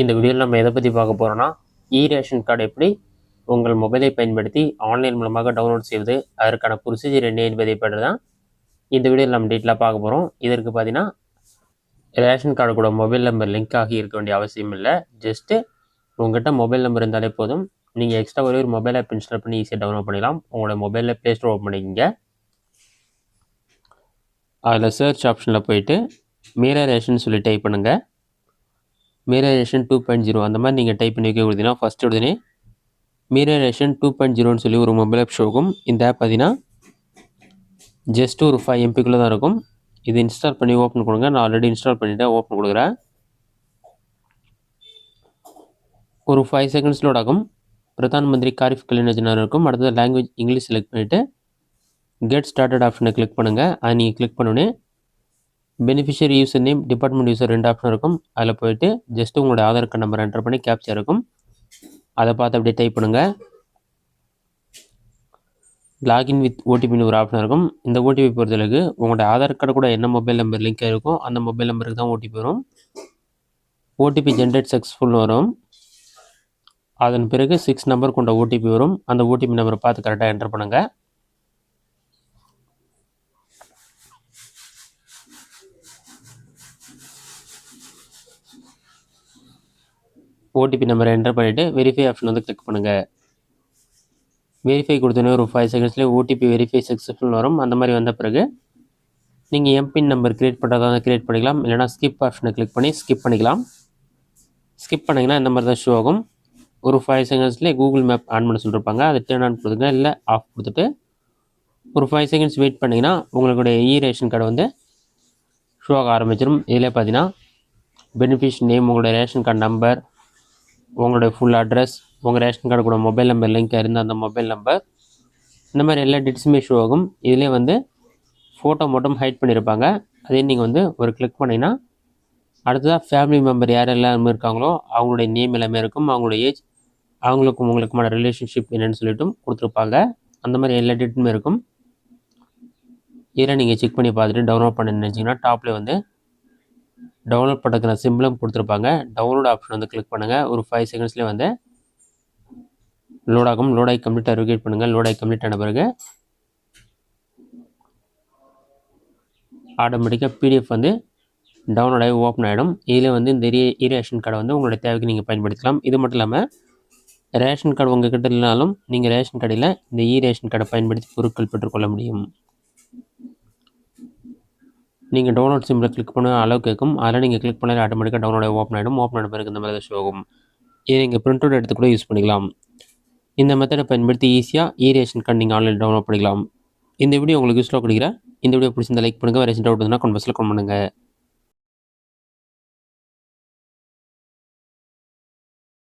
இந்த வீடியோவில் நம்ம எதை பற்றி பார்க்க போகிறோம்னா, ரேஷன் கார்டு எப்படி உங்கள் மொபைலை பயன்படுத்தி ஆன்லைன் மூலமாக டவுன்லோட் செய்வது, அதற்கான ப்ரொசீஜர் என்ன என்பதை பற்றி தான் இந்த வீடியோவில் நம்ம டீட்டெயிலாக பார்க்க போகிறோம். இதற்கு பார்த்தீங்கன்னா ரேஷன் கார்டு கூட மொபைல் நம்பர் லிங்க் ஆகி இருக்க வேண்டிய அவசியம் இல்லை. ஜஸ்ட்டு உங்கள்கிட்ட மொபைல் நம்பர் இருந்தாலே போதும். நீங்கள் எக்ஸ்ட்ரா ஒரு மொபைல் ஆப் இன்ஸ்டால் பண்ணி ஈஸியாக டவுன்லோட் பண்ணிடலாம். உங்களோட மொபைலில் ப்ளே ஸ்டோர் ஓப்பன் பண்ணிக்கிங்க. அதில் சர்ச் ஆப்ஷனில் போயிட்டு மீரா ரேஷன் சொல்லி டைப் பண்ணுங்கள். மீரா ரேஷன் 2.0 அந்த மாதிரி நீங்கள் டைப் பண்ணி வைக்க கொடுத்தீங்கன்னா ஃபஸ்ட்டு உடனே மீரா ரேஷன் 2.0ன்னு சொல்லி ஒரு மொபைல் ஆப் ஷோ ஆகும். இந்த ஆப் பார்த்தீங்கன்னா ஜஸ்ட் ஒரு 5 MBக்குள்ளே தான் இருக்கும். இது இன்ஸ்டால் பண்ணி ஓப்பன் கொடுங்க. நான் ஆல்ரெடி இன்ஸ்டால் பண்ணிவிட்டேன், ஓப்பன் கொடுக்குறேன். ஒரு 5 செகண்ட்ஸ் லோட் ஆகும். பிரதான் மந்திரி காரிஃப் கல்யாண யோஜனா இருக்கும். அடுத்தது லாங்குவேஜ் இங்கிலீஷ் செலக்ட் பண்ணிவிட்டு கெட் ஸ்டார்டட் ஆப்ஷனை கிளிக் பண்ணுங்கள். அதை நீங்கள் கிளிக் பண்ணோன்னே beneficiary user name, department user 2 option இருக்கும். அதில் போய்ட்டு ஜஸ்ட்டு உங்களோட ஆதார் கார்டு நம்பர் என்டர் பண்ணி கேப்ச்சா இருக்கும். அதை பார்த்து அப்படியே டைப் பண்ணுங்கள். லாகின் வித் ஓடிபின்னு ஒரு ஆப்ஷன் இருக்கும். இந்த ஓடிபி பொறுத்தளவுக்கு உங்களோட ஆதார் கார்டு கூட என்ன மொபைல் நம்பர் லிங்க் இருக்கோ அந்த மொபைல் நம்பருக்கு தான் ஓடிபி வரும். ஓடிபி ஜென்ரேட் சக்ஸஸ்ஃபுல்னு வரும். அதன் பிறகு 6 நம்பர் கொண்ட ஓடிபி வரும். அந்த ஓடிபி நம்பரை பார்த்து கரெக்டாக என்டர் பண்ணுங்கள். ஓடிபி நம்பரை என்டர் பண்ணிவிட்டு வெரிஃபை ஆப்ஷன் வந்து கிளிக் பண்ணுங்கள். வெரிஃபை கொடுத்தோன்னே ஒரு 5 செகண்ட்ஸ்லேயே ஓடிபி வெரிஃபை சக்ஸஸ்ஃபுல் வரும். அந்த மாதிரி வந்த பிறகு நீங்கள் எம்பின் நம்பர் க்ரியேட் பண்ணுறதா க்ரியேட் பண்ணிக்கலாம். இல்லைனா ஸ்கிப் ஆப்ஷனை கிளிக் பண்ணி ஸ்கிப் பண்ணிக்கலாம். ஸ்கிப் பண்ணிங்கன்னா இந்த மாதிரி தான் ஷோ ஆகும். ஒரு 5 செகண்ட்ஸ்லேயே கூகுள் மேப் ஆன் பண்ண சொல்லியிருப்பாங்க. அதை டர்ன் ஆன் கொடுத்துங்க, இல்லை ஆஃப் கொடுத்துட்டு ஒரு 5 செகண்ட்ஸ் வெயிட் பண்ணிங்கன்னா உங்களுடைய ரேஷன் கார்டு வந்து ஷோ ஆக ஆரம்பிச்சிடும். இதில் பார்த்தீங்கன்னா பெனிஃபிஷ் நேம், உங்களோட ரேஷன் கார்டு நம்பர், உங்களுடைய ஃபுல் அட்ரஸ், உங்கள் ரேஷன் கார்டு கூட மொபைல் நம்பர் லிங்க் இருந்தால் அந்த மொபைல் நம்பர், இந்த மாதிரி எல்லா டீட்டெயில்ஸுமே ஷோ ஆகும். இதிலே வந்து ஃபோட்டோ மட்டும் ஹைட் பண்ணியிருப்பாங்க. அதே நீங்கள் வந்து ஒரு கிளிக் பண்ணிங்கன்னா அடுத்ததாக ஃபேமிலி மெம்பர் யாரெல்லாம் இருக்காங்களோ அவங்களுடைய நேம் எல்லாமே இருக்கும். அவங்களோட ஏஜ், அவங்களுக்கும் உங்களுக்குமான ரிலேஷன்ஷிப் என்னென்னு சொல்லிட்டும் கொடுத்துருப்பாங்க. அந்த மாதிரி எல்லா டீட்டெயிலுமே இருக்கும். இதில் நீங்கள் செக் பண்ணி பார்த்துட்டு டவுன்லோட் பண்ண நினச்சிங்கன்னா டாப்பில் வந்து டவுன்லோட் பண்ணுறதுக்கான சிம்பிளும் கொடுத்துருப்பாங்க. டவுன்லோட் ஆப்ஷன் வந்து கிளிக் பண்ணுங்கள். ஒரு 5 செகண்ட்ஸ்லேயே வந்து லோட் ஆகும். லோடாகி கம்ப்ளீட்டாக ரிகேட் பண்ணுங்கள். லோடாகி கம்ப்ளீட் ஆன பிறகு ஆட்டோமேட்டிக்காக பிடிஎஃப் வந்து டவுன்லோட் ஆகி ஓப்பன் ஆகிடும். இதில் வந்து இந்த ரேஷன் கார்டை வந்து உங்களுடைய தேவைக்கு நீங்கள் பயன்படுத்தலாம். இது மட்டும் இல்லாமல் ரேஷன் கார்டு உங்கள் கிட்ட இல்லைனாலும் நீங்கள் ரேஷன் கடையில் இந்த ரேஷன் கார்டை பயன்படுத்தி பொருட்கள் பெற்றுக்கொள்ள முடியும். நீங்கள் டவுன்லோட் சிம்பிளை கிளிக் பண்ண அளவு கேட்கும். அதில் நீங்கள் கிளிக் பண்ணாலே ஆட்டோமேட்டிக்காக டவுன்லோட் ஆகி ஓப்பன் ஆகிடும். ஓப்பன் ஆன பிறகு இந்த மாதிரி தான் ஷோ ஆகும். இதை நீங்கள் பிரிண்ட் அவுட் எடுத்து கூட யூஸ் பண்ணிக்கலாம். இந்த மெத்தடை பயன்படுத்தி ஈஸியாக ரேஷன் கார்டு நீங்கள் ஆன்லைன் டவுன்லோட் பண்ணிக்கலாம். இந்த வீடியோ உங்களுக்கு யூஸ்ஃபுல்லாக கொடுக்குறேன். இந்த வீடியோ பிடிச்சிருந்தா லைக் பண்ணுங்கள். வேறு டவுட் இருந்தால் கமெண்ட் பாக்ஸில் கமெண்ட் பண்ணுங்கள்.